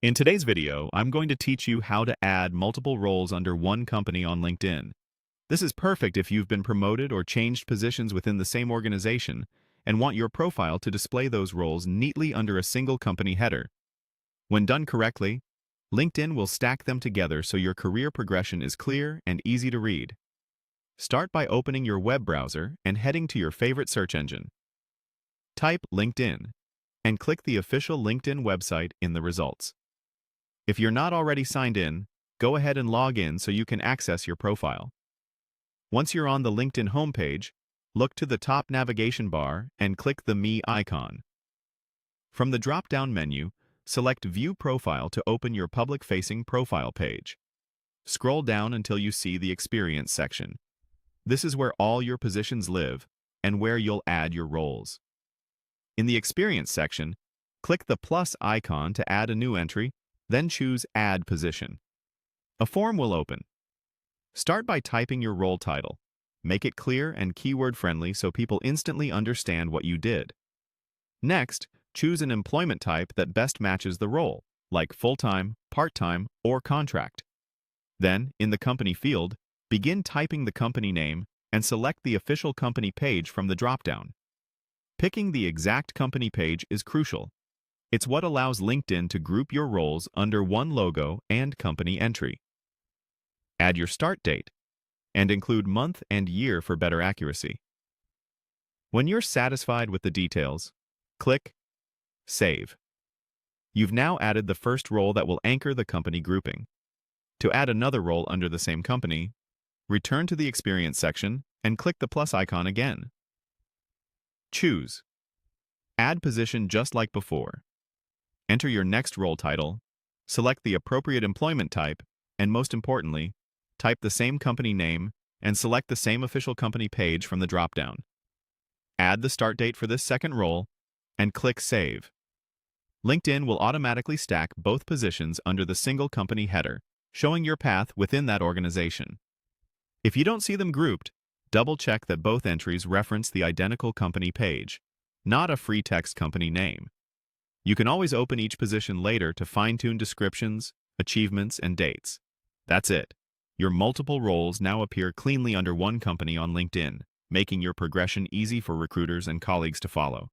In today's video, I'm going to teach you how to add multiple roles under one company on LinkedIn. This is perfect if you've been promoted or changed positions within the same organization and want your profile to display those roles neatly under a single company header. When done correctly, LinkedIn will stack them together so your career progression is clear and easy to read. Start by opening your web browser and heading to your favorite search engine. Type LinkedIn and click the official LinkedIn website in the results. If you're not already signed in, go ahead and log in so you can access your profile. Once you're on the LinkedIn homepage, look to the top navigation bar and click the Me icon. From the drop-down menu, select View Profile to open your public-facing profile page. Scroll down until you see the Experience section. This is where all your positions live and where you'll add your roles. In the Experience section, click the plus icon to add a new entry, then choose Add Position. A form will open. Start by typing your role title. Make it clear and keyword-friendly so people instantly understand what you did. Next, choose an employment type that best matches the role, like full-time, part-time, or contract. Then, in the company field, begin typing the company name and select the official company page from the drop-down. Picking the exact company page is crucial. It's what allows LinkedIn to group your roles under one logo and company entry. Add your start date, and include month and year for better accuracy. When you're satisfied with the details, click Save. You've now added the first role that will anchor the company grouping. To add another role under the same company, return to the Experience section and click the plus icon again. Choose Add Position just like before. Enter your next role title, select the appropriate employment type, and most importantly, type the same company name and select the same official company page from the drop-down. Add the start date for this second role and click Save. LinkedIn will automatically stack both positions under the single company header, showing your path within that organization. If you don't see them grouped, double-check that both entries reference the identical company page, not a free text company name. You can always open each position later to fine-tune descriptions, achievements, and dates. That's it. Your multiple roles now appear cleanly under one company on LinkedIn, making your progression easy for recruiters and colleagues to follow.